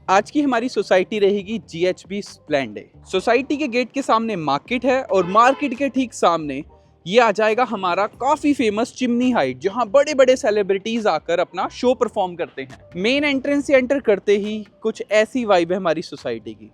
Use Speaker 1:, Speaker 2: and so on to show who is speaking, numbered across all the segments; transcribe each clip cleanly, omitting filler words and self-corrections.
Speaker 1: आज की हमारी सोसाइटी रहेगी जीएचबी स्प्लेंडेड। सोसाइटी के गेट के सामने मार्केट है और मार्केट के ठीक सामने ये आ जाएगा हमारा काफी फेमस चिमनी हाइट, जहां बड़े बड़े सेलिब्रिटीज आकर अपना शो परफॉर्म करते हैं। मेन एंट्रेंस से एंटर करते ही कुछ ऐसी वाइब है हमारी सोसाइटी की।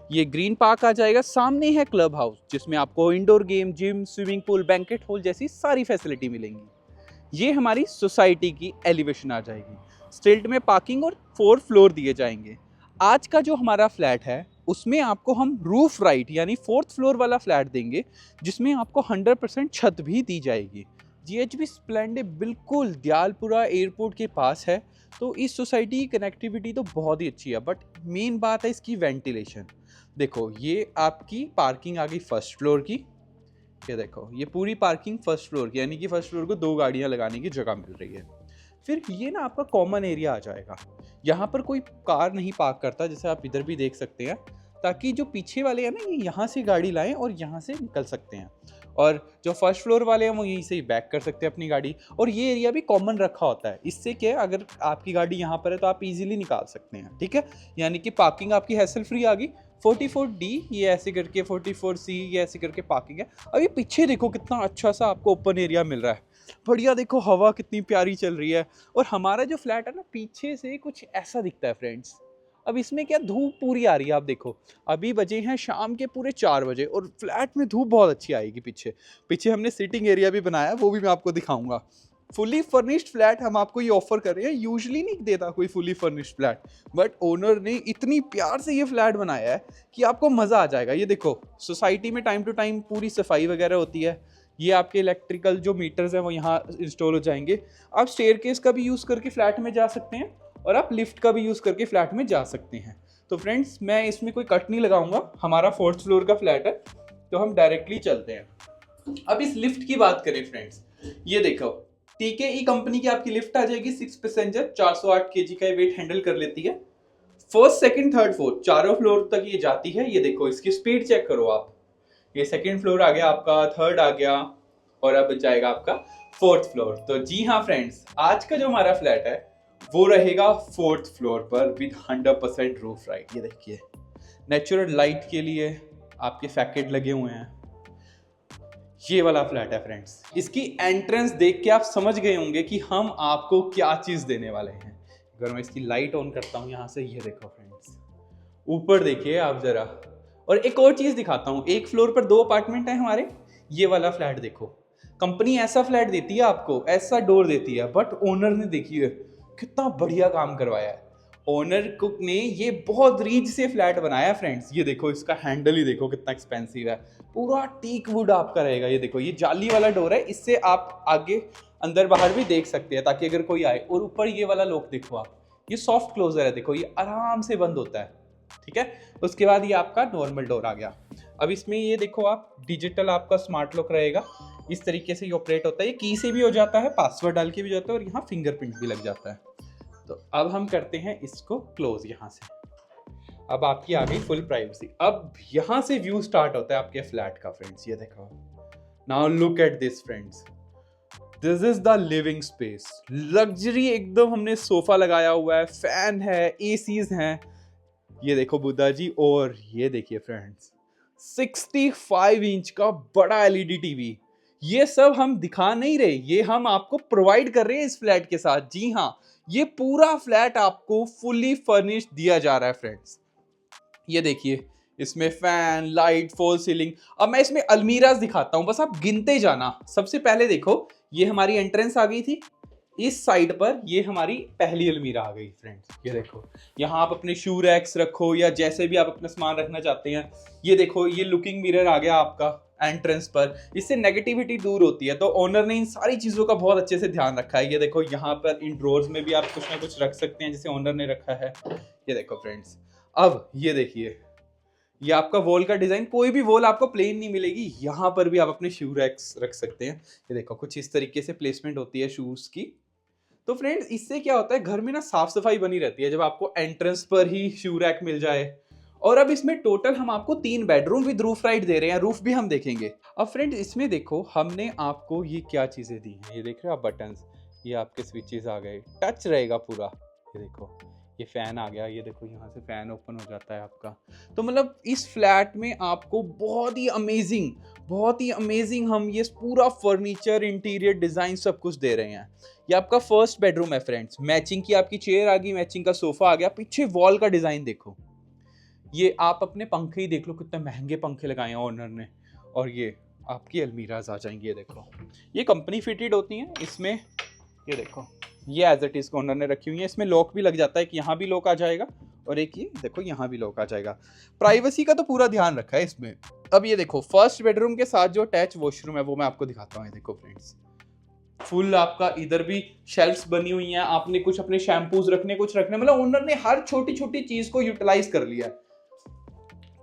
Speaker 1: ये ग्रीन पार्क आ जाएगा, सामने है क्लब हाउस जिसमें आपको indoor game, gym, swimming pool, banquet hall जैसी सारी फैसिलिटी मिलेंगी। ये हमारी सोसाइटी की एलिवेशन आ जाएगी। स्ट्रीट में पार्किंग और 4 फ्लोर दिए जाएंगे। आज का जो हमारा फ्लैट है उसमें आपको हम रूफ राइट यानी 4th फ्लोर वाला फ्लैट देंगे, जिसमें आपको 100% छत भी दी जाएगी। जीएचबी स्प्लेंडेड बिल्कुल दयालपुरा एयरपोर्ट के पास है, तो इस सोसाइटी की कनेक्टिविटी तो बहुत ही अच्छी है। बट मेन बात है इसकी वेंटिलेशन। देखो, ये आपकी पार्किंग आ गई 1st फ्लोर की। ये देखो, ये पूरी पार्किंग 1st फ्लोर की, यानी कि 1st फ्लोर को 2 गाड़ियां लगाने की जगह मिल रही है। फिर ये ना आपका कॉमन एरिया आ जाएगा। यहाँ पर कोई कार नहीं पार्क करता, जैसे आप इधर भी देख सकते हैं, ताकि जो पीछे वाले हैं ना, ये यहाँ से गाड़ी लाएं और यहाँ से निकल सकते हैं। और जो 1st फ्लोर वाले हैं वो यहीं से ही बैक कर सकते हैं अपनी गाड़ी। और ये एरिया भी कॉमन रखा होता है, इससे क्या है, अगर आपकी गाड़ी यहाँ पर है तो आप इजीली निकाल सकते हैं। ठीक है, यानी कि पार्किंग आपकी हैसल फ्री आ गई। 44D ये ऐसे करके, 44C ये ऐसे करके पार्किंग है। अभी पीछे देखो कितना अच्छा सा आपको ओपन एरिया मिल रहा है। बढ़िया, देखो हवा कितनी प्यारी चल रही है। और हमारा जो फ्लैट है ना, पीछे से कुछ ऐसा दिखता है फ्रेंड्स। अब इसमें क्या, धूप पूरी आ रही है। आप देखो, अभी बजे हैं शाम के पूरे 4 बजे और फ्लैट में धूप बहुत अच्छी आएगी। पीछे पीछे हमने सिटिंग एरिया भी बनाया है, वो भी मैं आपको दिखाऊंगा। फुली फर्निश्ड फ्लैट हम आपको ये ऑफर कर रहे हैं। यूजुअली नहीं देता कोई fully furnished flat, but owner ने इतनी प्यार से ये फ्लैट बनाया है कि आपको मज़ा आ जाएगा। ये देखो, सोसाइटी में टाइम टू टाइम पूरी सफाई वगैरह होती है। ये आपके इलेक्ट्रिकल जो मीटर्स हैं वो यहाँ इंस्टॉल हो जाएंगे। आप स्टेयरकेस का भी यूज़ करके फ्लैट में जा सकते हैं और आप लिफ्ट का भी यूज़ करके फ्लैट में जा सकते हैं। तो फ्रेंड्स, मैं इसमें कोई कट नहीं लगाऊंगा, हमारा 4th फ्लोर का फ्लैट है, तो हम डायरेक्टली चलते हैं। अब इस लिफ्ट की बात करें फ्रेंड्स, ये देखो, TKE कंपनी की आपकी लिफ्ट आ जाएगी 6 पैसेंजर, 408 kg का वेट हैंडल कर लेती है। 1st, 2nd, 3rd, 4 चारों फ्लोर तक ये जाती है। ये देखो, इसकी स्पीड चेक करो आप। ये 2nd फ्लोर आ गया आपका, 3rd आ गया और अब जाएगा आपका 4th फ्लोर। तो जी हाँ फ्रेंड्स, आज का जो हमारा फ्लैट है वो रहेगा 4th फ्लोर पर विद 100% रूफ राइट। ये देखिए, नेचुरल लाइट के लिए आपके फैकेट लगे हुए हैं। ये वाला फ्लैट है फ्रेंड्स। इसकी एंट्रेंस देख के आप समझ गए होंगे कि हम आपको क्या चीज देने वाले हैं। अगर मैं इसकी लाइट ऑन करता हूं यहां से, ये देखो फ्रेंड्स, ऊपर देखिए आप जरा। और एक और चीज दिखाता हूं, 1 फ्लोर पर 2 अपार्टमेंट है हमारे। ये वाला फ्लैट देखो, कंपनी ऐसा फ्लैट देती है आपको, ऐसा डोर देती है, बट ओनर ने देखिए कितना बढ़िया काम करवाया है। ओनर कुक ने ये बहुत रीच से फ्लैट बनाया फ्रेंड्स। ये देखो, इसका हैंडल ही देखो कितना एक्सपेंसिव है, पूरा टीक वुड आपका रहेगा। ये देखो, ये जाली वाला डोर है, इससे आप आगे अंदर बाहर भी देख सकते हैं ताकि अगर कोई आए। और ऊपर ये वाला लॉक देखो आप, ये सॉफ्ट क्लोजर है, देखो ये आराम से बंद होता है। ठीक है, उसके बाद ये आपका नॉर्मल डोर आ गया। अब इसमें ये देखो आप, डिजिटल आपका स्मार्ट लॉक रहेगा। इस तरीके से ये ऑपरेट होता है, ये की से भी हो जाता है, पासवर्ड डाल के भी जाता है, और यहाँ फिंगरप्रिंट भी लग जाता है। तो अब हम करते हैं इसको क्लोज यहाँ से। अब आपकी आ गई फुल प्राइवेसी। अब यहाँ से व्यू स्टार्ट होता है आपके फ्लैट का फ्रेंड्स। ये देखो, now look at this friends, this is the living space. Luxury एकदम, हमने सोफा लगाया हुआ है, फैन है, एसीज हैं। ये देखो बुद्धा जी, और ये देखिए फ्रेंड्स, 65 इंच का बड़ा LED टीवी। ये सब हम दिखा नहीं रहे, ये हम आपको प्रोवाइड कर रहे हैं इस फ्लैट के साथ। जी हाँ, ये पूरा फ्लैट आपको फुली फर्निश्ड दिया जा रहा है फ्रेंड्स। ये देखिए, इसमें फैन, लाइट, फॉल सीलिंग। अब मैं इसमें अलमीराज दिखाता हूं, बस आप गिनते जाना। सबसे पहले देखो, ये हमारी एंट्रेंस आ गई थी। इस साइड पर ये हमारी पहली अलमीरा आ गई फ्रेंड्स। ये देखो, यहाँ आप अपने शू रैक्स रखो या जैसे भी आप अपना सामान रखना चाहते हैं। ये देखो, ये लुकिंग मिरर आ गया आपका एंट्रेंस पर, इससे नेगेटिविटी दूर होती है। तो ओनर ने इन सारी चीज़ों का बहुत अच्छे से ध्यान रखा है। ये देखो, यहाँ पर इन ड्रॉर्स में भी आप कुछ ना कुछ रख सकते हैं जैसे ओनर ने रखा है। ये देखो फ्रेंड्स, अब ये देखिए, ये आपका वॉल का डिजाइन, कोई भी वॉल आपको प्लेन नहीं मिलेगी। यहाँ पर भी आप अपने शू रैक्स रख सकते हैं। ये देखो, कुछ इस तरीके से प्लेसमेंट होती है शूज की। तो फ्रेंड्स, इससे क्या होता है, घर में ना साफ सफाई बनी रहती है जब आपको एंट्रेंस पर ही शू रैक मिल जाए। और अब इसमें टोटल हम आपको 3 bedroom with roof right they रहे हैं, रूफ भी हम देखेंगे। अब फ्रेंड्स, इसमें देखो हमने आपको ये क्या चीजें दी हैं। ये देख रहे हो आप, बटन्स, ये आपके स्विचेस आ गए, टच रहेगा पूरा। ये देखो, ये फैन आ गया, ये देखो यहाँ से फैन ओपन हो जाता है आपका। तो मतलब इस फ्लैट में आपको बहुत ही अमेजिंग हम ये पूरा फर्नीचर, इंटीरियर डिजाइन सब कुछ दे रहे हैं। ये आपका फर्स्ट बेडरूम है फ्रेंड्स। मैचिंग की आपकी चेयर आ गई, मैचिंग का सोफा आ गया। पीछे वॉल का डिजाइन देखो, ये आप अपने पंखे ही देख लो, कितने महंगे पंखे लगाए हैं ओनर ने। और ये आपकी अलमीराज आ जाएंगी, ये देखो ये कंपनी फिटेड होती हैं इसमें। ये देखो ये एज इट इज ओनर ने रखी हुई है। इसमें लॉक भी लग जाता है कि यहाँ भी लॉक आ जाएगा, और एक ये देखो यहाँ भी लॉक आ जाएगा। प्राइवेसी का तो पूरा ध्यान रखा है इसमें। अब ये देखो फर्स्ट बेडरूम के साथ जो अटैच वॉशरूम है वो मैं आपको दिखाता हूँ। ये देखो फ्रेंड्स, फुल आपका इधर भी शेल्फ्स बनी हुई हैं, आपने कुछ अपने शैम्पूज रखने, कुछ रखने, मतलब ओनर ने हर छोटी छोटी चीज को यूटिलाइज कर लिया है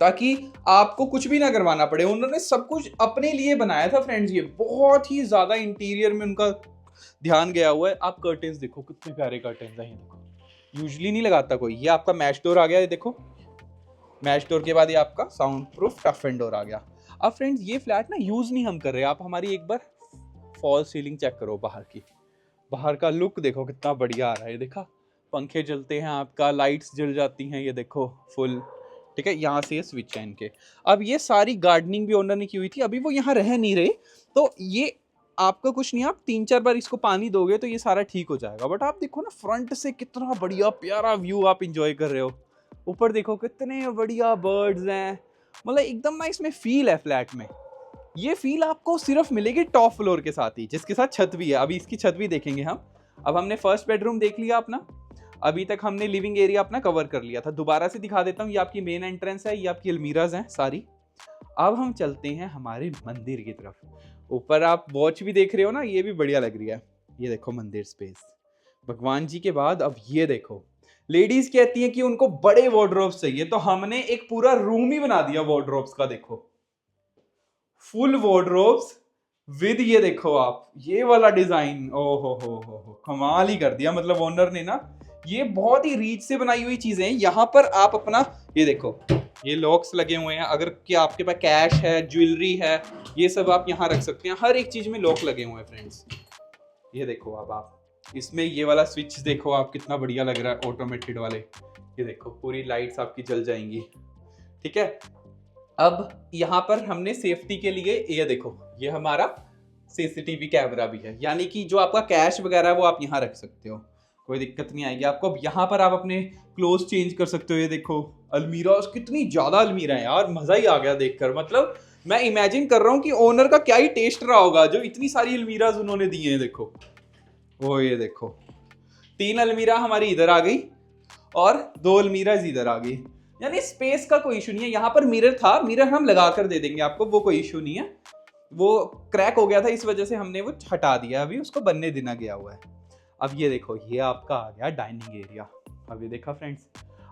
Speaker 1: ताकि आपको कुछ भी ना करवाना पड़े। उन्होंने सब कुछ अपने लिए बनाया था फ्रेंड्स। ये बहुत ही ज्यादा इंटीरियर में उनका ध्यान गया हुआ है। आप कर्टेन्स देखो, कितने प्यारे कर्टेन्स हैं, ये देखो यूजुअली नहीं लगाता कोई। ये आपका मैच डोर आ गया, ये देखो मैच डोर के बाद ये आपका sound proof tough and door आ गया। अब फ्रेंड्स ये फ्लैट ना यूज नहीं हम कर रहे, आप हमारी एक बार फॉल सीलिंग चेक करो बाहर की। बाहर का लुक देखो कितना बढ़िया आ रहा है, देखा पंखे जलते हैं, आपका लाइट्स जल जाती हैं, ये देखो फुल, ठीक है। यहाँ से ये स्विच है इनके। अब ये सारी गार्डनिंग भी ओनर ने की हुई थी, अभी वो यहाँ रह नहीं रहे, तो ये आपका कुछ नहीं, आप 3-4 बार इसको पानी दोगे तो ये सारा ठीक हो जाएगा। बट आप देखो ना फ्रंट से कितना बढ़िया प्यारा व्यू आप इंजॉय कर रहे हो। ऊपर देखो कितने बढ़िया बर्ड्स हैं, मतलब एकदम ना इसमें फील है फ्लैट में। ये फील आपको सिर्फ मिलेगी टॉप फ्लोर के साथ ही, जिसके साथ छत भी है। अभी इसकी छत भी देखेंगे हम। अब हमने फर्स्ट बेडरूम देख लिया अपना, अभी तक हमने लिविंग एरिया अपना कवर कर लिया था। दोबारा से दिखा देता हूँ, ये आपकी मेन एंट्रेंस है, ये आपकी अलमीराज हैं सारी। अब हम चलते हैं हमारे मंदिर की तरफ। ऊपर आप वॉच भी देख रहे हो ना, ये भी बढ़िया लग रही है। ये देखो मंदिर स्पेस, भगवान जी के बाद अब ये देखो, लेडीज कहती हैं कि उनको बड़े वार्डरोब्स चाहिए, तो हमने एक पूरा रूम ही बना दिया वार्डरोब्स का। देखो फुल वार्डरोब्स विद, ये देखो आप ये वाला डिजाइन, ओ हो कमाल ही कर दिया। मतलब ओनर ने ना ये बहुत ही रीच से बनाई हुई चीजें हैं। यहाँ पर आप अपना ये देखो, ये लॉक्स लगे हुए हैं, अगर कि आपके पास कैश है, ज्वेलरी है, ये सब आप यहाँ रख सकते हैं। हर एक चीज में लॉक लगे हुए हैं फ्रेंड्स। ये देखो अब आप इसमें ये वाला स्विच देखो आप, कितना बढ़िया लग रहा है ऑटोमेटेड वाले। ये देखो पूरी लाइट्स आपकी जल जाएंगी, ठीक है। अब यहाँ पर हमने सेफ्टी के लिए ये देखो, ये हमारा सीसीटीवी कैमरा भी है, यानी कि जो आपका कैश वगैरह है वो आप यहाँ रख सकते हो, कोई दिक्कत नहीं आएगी आपको। अब यहाँ पर आप अपने क्लोथ चेंज कर सकते हो। ये देखो अलमीरा, कितनी ज्यादा अलमीरा है यार, मजा ही आ गया देखकर। मतलब मैं इमेजिन कर रहा हूँ कि ओनर का क्या ही टेस्ट रहा होगा जो इतनी सारी अलमीराज उन्होंने दी हैं। देखो वो, ये देखो 3 अलमीरा हमारी इधर आ गई और 2 अलमीराज इधर आ गई, यानी स्पेस का कोई इशू नहीं है। यहाँ पर मिरर था, मिरर हम लगा कर दे देंगे आपको, वो कोई इशू नहीं है। वो क्रैक हो गया था, इस वजह से हमने वो हटा दिया, अभी उसको बनने देना गया हुआ है। अब ये देखो, ये आपका आ गया डाइनिंग एरिया। अब ये देखा फ्रेंड्स,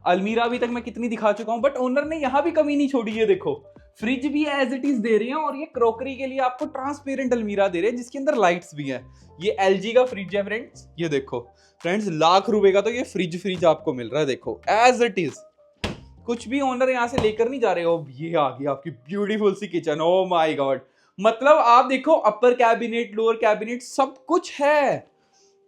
Speaker 1: अलमीरा अभी तक मैं कितनी दिखा चुका हूँ, बट ओनर ने यहाँ भी कमी नहीं छोड़ी। ये देखो फ्रिज भी एज इट इज दे रहे हैं, और ये क्रॉकरी के लिए आपको ट्रांसपेरेंट अलमीरा दे रहे हैं जिसके अंदर लाइट्स भी है। ये LG का फ्रिज है फ्रेंड्स। ये देखो फ्रेंड्स, लाख रुपए का तो ये फ्रिज आपको मिल रहा है। देखो एज इट इज, कुछ भी ओनर यहाँ से लेकर नहीं जा रहे हो। ये आ गई आपकी ब्यूटीफुल सी किचन, ओ माय गॉड। मतलब आप देखो अपर कैबिनेट, लोअर कैबिनेट, सब कुछ है,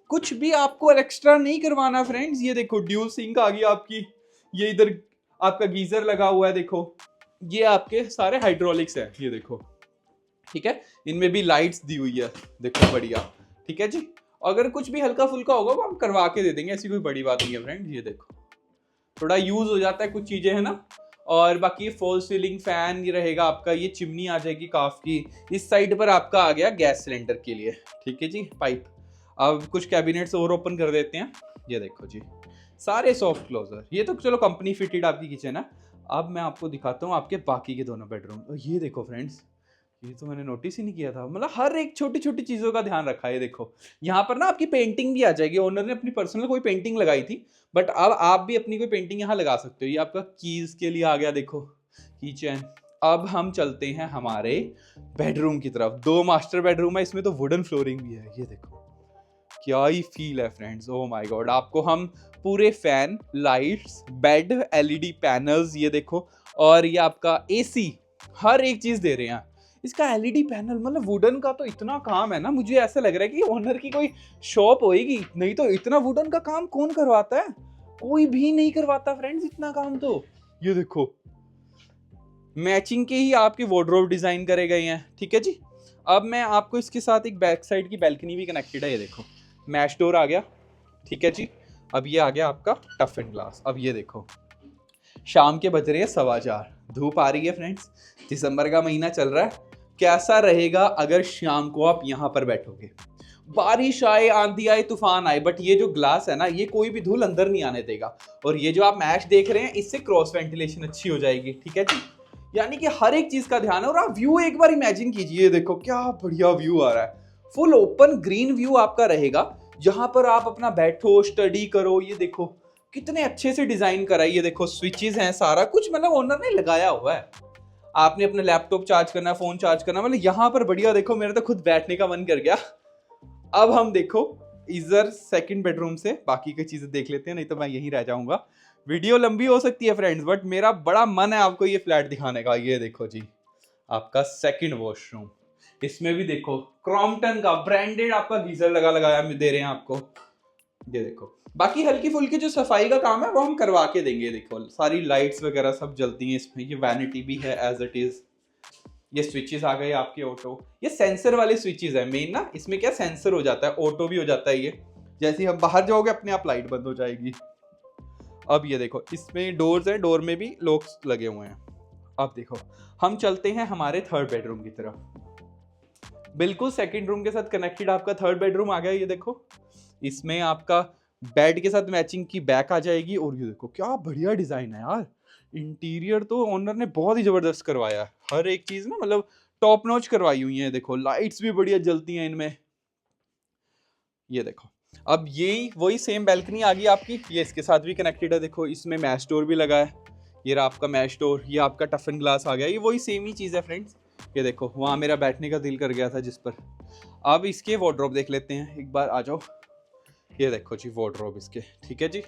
Speaker 1: कुछ भी आपको एक्स्ट्रा नहीं करवाना फ्रेंड्स। ये देखो ड्यूल सिंक आ गई आपकी, ये इधर आपका गीजर लगा हुआ है। देखो ये आपके सारे हाइड्रोलिक्स है, ये देखो, ठीक है। इनमें भी लाइट्स दी हुई है, देखो बढ़िया, ठीक है जी। अगर कुछ भी हल्का फुल्का होगा वो हम करवा के दे देंगे, ऐसी कोई बड़ी बात नहीं है फ्रेंड्स। ये देखो थोड़ा यूज हो जाता है कुछ चीजें, है ना। और बाकी फॉल सीलिंग फैन ये रहेगा आपका। ये चिमनी आ जाएगी काफ की। इस साइड पर आपका आ गया गैस सिलेंडर के लिए, ठीक है जी, पाइप। अब कुछ कैबिनेट्स और ओपन कर देते हैं। ये देखो जी, सारे सॉफ्ट क्लोजर। ये तो चलो कंपनी फिटेड आपकी किचन है। अब मैं आपको दिखाता हूँ आपके बाकी के दोनों बेडरूम। ये देखो फ्रेंड्स, ये तो मैंने नोटिस ही नहीं किया था, मतलब हर एक छोटी छोटी चीजों का ध्यान रखा है। देखो यहाँ पर ना आपकी पेंटिंग भी आ जाएगी, ओनर ने अपनी पर्सनल कोई पेंटिंग लगाई थी, बट अब आप भी अपनी कोई पेंटिंग यहाँ लगा सकते हो। ये आपका कीज के लिए आ गया, देखो की चैन। अब हम चलते हैं हमारे बेडरूम की तरफ। 2 मास्टर बेडरूम है, इसमें तो वुडन फ्लोरिंग भी है। ये देखो क्या ही फील है फ्रेंड्स, ओ माय गॉड। आपको हम पूरे fan, lights, bed, LED panels, ये देखो, और ये आपका AC, हर एक चीज दे रहे हैं। इसका LED पैनल, मतलब वुडन का तो इतना काम है ना, मुझे ऐसा लग रहा है कि ओनर की कोई शॉप होएगी, नहीं तो इतना वुडन का काम कौन करवाता है। कोई भी नहीं करवाता फ्रेंड्स इतना काम। तो ये देखो मैचिंग के ही आपके वार्डरोब डिजाइन करे गए हैं, ठीक है जी। अब मैं आपको इसके साथ एक बैक साइड की बैल्कनी भी कनेक्टेड है, ये देखो मैश डोर आ गया, ठीक है जी। अब ये आ गया आपका टफ एंड ग्लास। अब ये देखो शाम के बज रहे हैं 4:15, धूप आ रही है फ्रेंड्स, दिसंबर का महीना चल रहा है। कैसा रहेगा अगर शाम को आप यहाँ पर बैठोगे, बारिश आए, आंधी आए, तूफान आए, बट ये जो ग्लास है ना, ये कोई भी धूल अंदर नहीं आने देगा। और ये जो आप मैश देख रहे हैं, इससे क्रॉस वेंटिलेशन अच्छी हो जाएगी, ठीक है जी। यानी कि हर एक चीज का ध्यान है। और आप व्यू एक बार इमेजिन कीजिए, देखो क्या बढ़िया व्यू आ रहा है, फुल ओपन ग्रीन व्यू आपका रहेगा, जहां पर आप अपना बैठो, स्टडी करो। ये देखो कितने अच्छे से डिजाइन करा है, ये देखो स्विचेस हैं, सारा कुछ मतलब ओनर ने लगाया हुआ है। आपने अपना लैपटॉप चार्ज करना, फोन चार्ज करना, मतलब यहाँ पर बढ़िया। देखो मेरा तो खुद बैठने का मन कर गया। अब हम देखो इधर सेकंड बेडरूम से बाकी की चीजें देख लेते हैं, नहीं तो मैं यहीं रह जाऊंगा। वीडियो लंबी हो सकती है फ्रेंड्स, बट मेरा बड़ा मन है आपको ये फ्लैट दिखाने का। ये देखो जी आपका सेकंड वॉशरूम, इसमें भी देखो क्रॉम्पटन का ब्रांडेड आपका गीजर लगाया दे रहे हैं आपको। ये देखो बाकी हल्की फुल्की जो सफाई का काम है वो हम करवा के देंगे। देखो सारी लाइट्स वगैरह सब जलती हैं इसमें। ये वैनिटी भी है एज इट इज। ये स्विचेस आ गए आपके ऑटो, ये सेंसर वाले स्विचेस है मेन ना, इसमें क्या सेंसर हो जाता है, ऑटो भी हो जाता है। ये जैसे ही हम बाहर जाओगे अपने आप लाइट बंद हो जाएगी। अब ये देखो इसमें डोर्स है, डोर में भी लॉक्स लगे हुए हैं। अब देखो हम चलते हैं हमारे थर्ड बेडरूम की तरफ। बिल्कुल सेकंड रूम के साथ कनेक्टेड आपका थर्ड बेडरूम आ गया। ये देखो इसमें आपका बेड के साथ मैचिंग की बैक आ जाएगी। और ये देखो क्या बढ़िया डिजाइन है यार, इंटीरियर तो ओनर ने बहुत ही जबरदस्त करवाया है। हर एक चीज ना मतलब टॉप नॉच करवाई हुई है। देखो लाइट्स भी बढ़िया जलती हैं इनमें। ये देखो अब यही वही सेम बैल्कनी आ गई आपकी, ये इसके साथ भी कनेक्टेड है। देखो इसमें मैश डोर भी लगा है, ये रहा आपका मैश डोर। ये आपका टफ एंड ग्लास आ गया, ये वही सेम ही चीज़ है फ्रेंड्स। ये देखो वहाँ मेरा बैठने का दिल कर गया था जिस पर। अब इसके वार्डरोब देख लेते हैं एक बार, आ जाओ। ये देखो जी वार्डरोब इसके, ठीक है जी।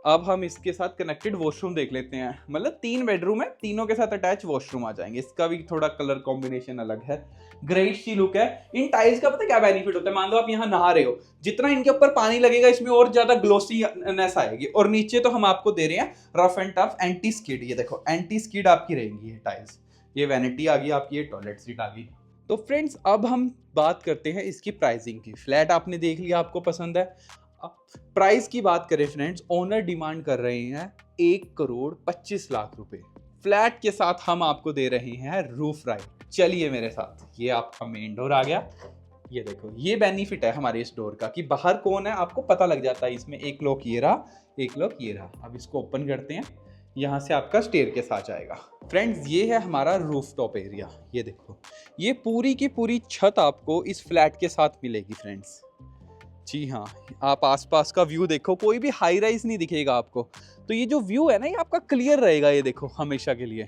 Speaker 1: अब हम इसके साथ कनेक्टेड वॉशरूम देख लेते हैं। मतलब 3 बेडरूम है, तीनों के साथ अटैच वॉशरूम आ जाएंगे। इसका भी थोड़ा कलर कॉम्बिनेशन अलग है, ग्रेइश सी लुक है। इन टाइल्स का पता क्या बेनिफिट होता है, मान लो आप यहाँ नहा रहे हो, जितना इनके ऊपर पानी लगेगा इसमें और ज्यादा ग्लोसीनेस आएगी। और नीचे तो हम आपको दे रहे हैं rough and tough anti skid. ये देखो एंटी स्किड आपकी रहेंगी ये टाइल्स। ये वैनिटी आ गई आपकी, ये टॉयलेट सीट आ गई। तो फ्रेंड्स अब हम बात करते हैं इसकी प्राइसिंग की। फ्लैट आपने देख लिया, आपको पसंद है। अब प्राइस की बात करें फ्रेंड्स, ओनर डिमांड कर रहे हैं 1,25,00,000 रुपए। फ्लैट के साथ हम आपको दे रहे हैं रूफ राइट। चलिए मेरे साथ, ये आपका मेन डोर आ गया। ये देखो ये बेनिफिट है हमारे इस डोर का कि बाहर कौन है आपको पता लग जाता है। इसमें एक लॉक ये रहा, एक लॉक ये रहा। अब इसको ओपन करते हैं, यहाँ से आपका स्टेयरकेस आ जाएगा। फ्रेंड्स ये है हमारा रूफ टॉप एरिया। ये देखो ये पूरी की पूरी छत आपको इस फ्लैट के साथ मिलेगी फ्रेंड्स। जी हाँ, आप आसपास का व्यू देखो, कोई भी हाई राइज नहीं दिखेगा आपको। तो ये जो व्यू है ना, ये आपका क्लियर रहेगा। ये देखो हमेशा के लिए।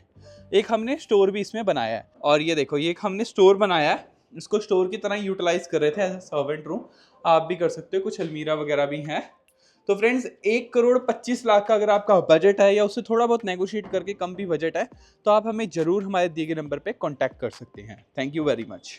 Speaker 1: एक हमने स्टोर भी इसमें बनाया है। और ये देखो ये एक हमने स्टोर बनाया है, इसको स्टोर की तरह यूटिलाइज कर रहे थे एज ए सर्वेंट रूम। आप भी कर सकते हो, कुछ अलमीरा वगैरह भी हैं। तो फ्रेंड्स 1,25,00,000 का अगर आपका बजट है या उससे थोड़ा बहुत नेगोशिएट करके कम भी बजट है, तो आप हमें जरूर हमारे दिए गए नंबर पे कांटेक्ट कर सकते हैं। Thank you very much.